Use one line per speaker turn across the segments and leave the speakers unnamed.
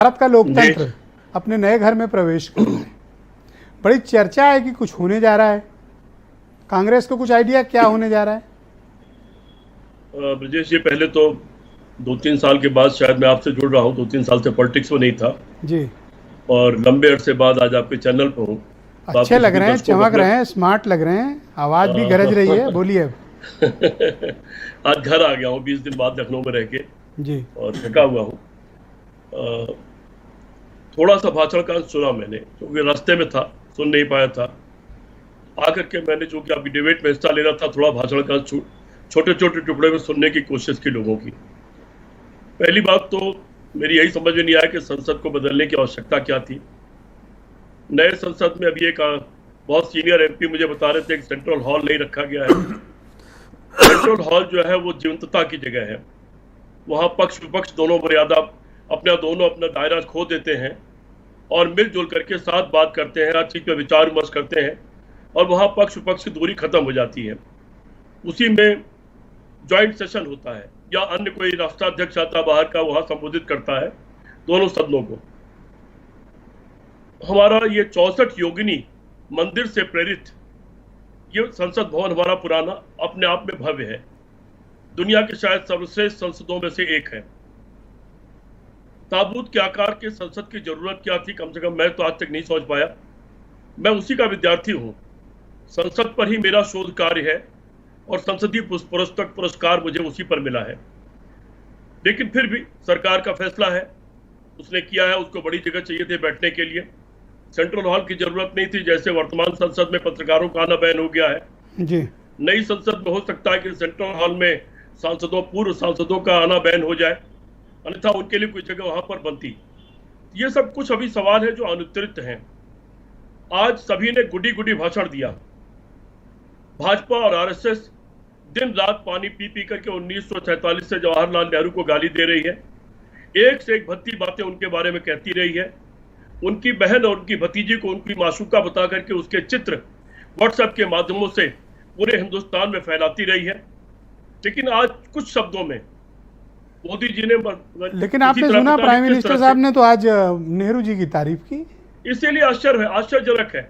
भारत का लोकतंत्र अपने नए घर में प्रवेश कर रहा है। बड़ी चर्चा है कि कुछ होने जा रहा है। कांग्रेस को कुछ आइडिया क्या होने जा रहा है?
ब्रजेश जी, पहले तो 2-3 साल के बाद शायद मैं आपसे जुड़ रहा हूँ। 2-3 साल से पॉलिटिक्स में नहीं था
जी,
और लंबे अरसे बाद आज आपके चैनल पर हूँ।
अच्छे लग रहे हैं, चमक रहे हैं, स्मार्ट लग रहे हैं, आवाज भी गरज रही है, बोलिए अब।
आज घर आ गया हूँ 20 दिन बाद लखनऊ में रह के
जी,
और थका हुआ हूँ। थोड़ा सा भाषण का सुना मैंने, क्योंकि रास्ते में था, सुन नहीं पाया था। आकर के मैंने जो कि आपकी डिबेट में हिस्सा लेना था, थोड़ा भाषण का छोटे छोटे टुकड़े में सुनने की कोशिश की लोगों की। पहली बात तो मेरी यही समझ में नहीं आया कि संसद को बदलने की आवश्यकता क्या थी। नए संसद में अभी एक बहुत सीनियर एमपी मुझे बता रहे थे कि सेंट्रल हॉल नहीं रखा गया है। सेंट्रल हॉल जो है वो जीवंतता की जगह है। वहाँ पक्ष विपक्ष दोनों मर्यादा अपना दायरा खो देते हैं और मिलजुल करके साथ बात करते हैं, हर चीज पे विचार विमर्श करते हैं और वहाँ पक्ष विपक्ष की दूरी खत्म हो जाती है। उसी में ज्वाइंट सेशन होता है या अन्य कोई राष्ट्राध्यक्ष आता बाहर का, वहाँ संबोधित करता है दोनों सदनों को। हमारा ये 64 योगिनी मंदिर से प्रेरित ये संसद भवन हमारा पुराना अपने आप में भव्य है। दुनिया के शायद सर्वश्रेष्ठ संसदों में से एक है। ताबूत के आकार के संसद की जरूरत क्या थी, कम से कम मैं तो आज तक नहीं समझ पाया। मैं उसी का विद्यार्थी हूँ। संसद पर ही मेरा शोध कार्य है और संसदीय पुरस्कार मुझे उसी पर मिला है। लेकिन फिर भी सरकार का फैसला है, उसने किया है। उसको बड़ी जगह चाहिए थी बैठने के लिए, सेंट्रल हॉल की जरूरत नहीं थी। जैसे वर्तमान संसद में पत्रकारों का आना बैन हो गया है
जी,
नई संसद में हो सकता है कि सेंट्रल हॉल में पूर्व सांसदों का आना बैन हो जाए, अन्यथा उनके लिए कोई जगह वहां पर बनती। ये सब कुछ अभी सवाल है जो अनुत्तरित हैं। आज सभी ने गुडी गुडी भाषण दिया। भाजपा और आरएसएस दिन रात पानी पी पी करके 1947 से जवाहरलाल नेहरू को गाली दे रही है। एक से एक भद्दी बातें उनके बारे में कहती रही है। उनकी बहन और उनकी भतीजी को उनकी माशूका बता करके उसके चित्र व्हाट्सएप के माध्यमों से पूरे हिंदुस्तान में फैलाती रही है। लेकिन आज कुछ शब्दों में मोदी जी ने
लेकिन आपने सुना प्राइम मिनिस्टर साहब ने तो आज नेहरू जी की तारीफ की।
इसीलिए आश्चर्यजनक है।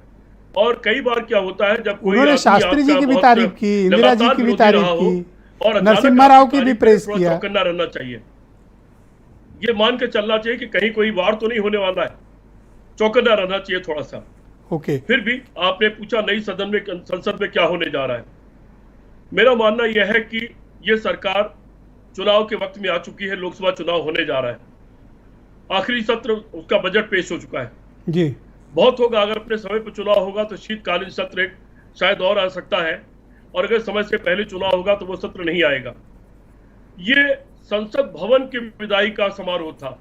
और कई बार क्या होता है, जब
उन्होंने शास्त्री जी की भी तारीफ की, इंदिरा जी की भी तारीफ की और नरसिम्हा राव की भी प्रेस किया।
चौकन्ना रहना चाहिए, ये मान के चलना चाहिए कि कहीं कोई वार तो नहीं होने वाला है। चौकन्ना रहना चाहिए थोड़ा सा।
ओके,
फिर भी आपने पूछा नई संसद में क्या होने जा रहा है। मेरा मानना यह है कि यह सरकार चुनाव के वक्त में आ चुकी है। लोकसभा चुनाव होने जा रहा है। आखिरी सत्र उसका बजट पेश हो चुका है
जी।
बहुत होगा, अगर अपने समय पर चुनाव होगा तो शीतकालीन सत्र शायद और आ सकता है, और अगर समय से पहले चुनाव होगा तो वो सत्र नहीं आएगा। ये संसद भवन की विदाई का समारोह था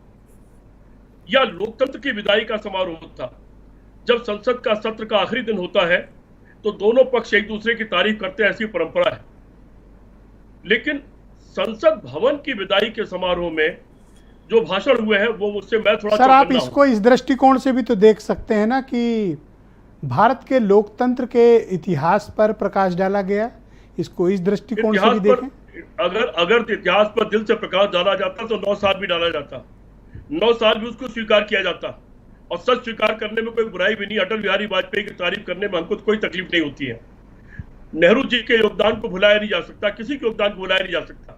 या लोकतंत्र की विदाई का समारोह था। जब संसद का सत्र का आखिरी दिन होता है तो दोनों पक्ष एक दूसरे की तारीफ करते हैं, ऐसी परंपरा है। लेकिन संसद भवन की विदाई के समारोह में जो भाषण हुए हैं वो मुझसे मैं थोड़ा
सर, आप इसको इस दृष्टिकोण से भी तो देख सकते हैं ना कि भारत के लोकतंत्र के इतिहास पर प्रकाश डाला गया। इसको इस दृष्टिकोण से भी देखें।
अगर इतिहास पर दिल से प्रकाश डाला जाता तो 9 साल भी डाला जाता, 9 साल भी उसको स्वीकार किया जाता। और सच स्वीकार करने में कोई बुराई भी नहीं। अटल बिहारी वाजपेयी की तारीफ करने में हमको कोई तकलीफ नहीं होती है। नेहरू जी के योगदान को भुलाया नहीं जा सकता, किसी के योगदान को भुलाया नहीं जा सकता।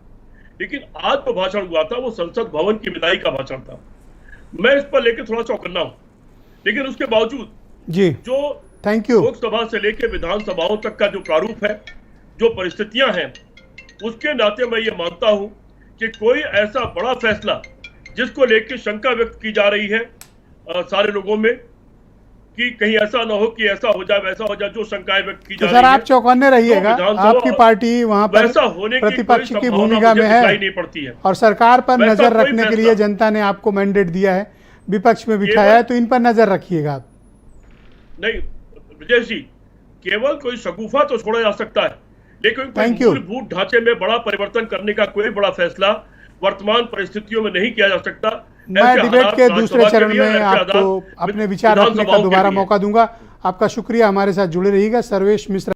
लेकिन आज जो भाषण हुआ था वो संसद भवन की विदाई का भाषण था। मैं इस पर लेकर थोड़ा चौकन्ना हूं। लेकिन उसके बावजूद
जी,
जो
थैंक यू,
लोकसभा से लेकर विधानसभाओं तक का जो प्रारूप है, जो परिस्थितियां हैं, उसके नाते मैं ये मानता हूं कि कोई ऐसा बड़ा फैसला जिसको लेकर शंका व्यक्त की जा रही है सारे लोगों में कि कहीं ऐसा ना हो कि ऐसा हो जाए वैसा हो जाए, जो शंकाएं व्यक्त की जा रही है।
सर, आप चौकन्ने रहिएगा। आपकी पार्टी वहां पर प्रतिपक्ष की भूमिका में है
नहीं पड़ती है
और सरकार पर नजर रखने के लिए जनता ने आपको मैंडेट दिया है, विपक्ष में बिठाया है, तो इन पर नजर रखिएगा।
नहीं ब्रजेश जी, केवल कोई शगुफा तो छोड़ा जा सकता है, लेकिन मूलभूत ढांचे में बड़ा परिवर्तन करने का कोई बड़ा फैसला वर्तमान परिस्थितियों में नहीं किया जा सकता।
मैं डिबेट के दूसरे चरण में आपको अपने विचार रखने का दोबारा मौका दूंगा। आपका शुक्रिया, हमारे साथ जुड़े रहिएगा। सर्वेश मिश्रा।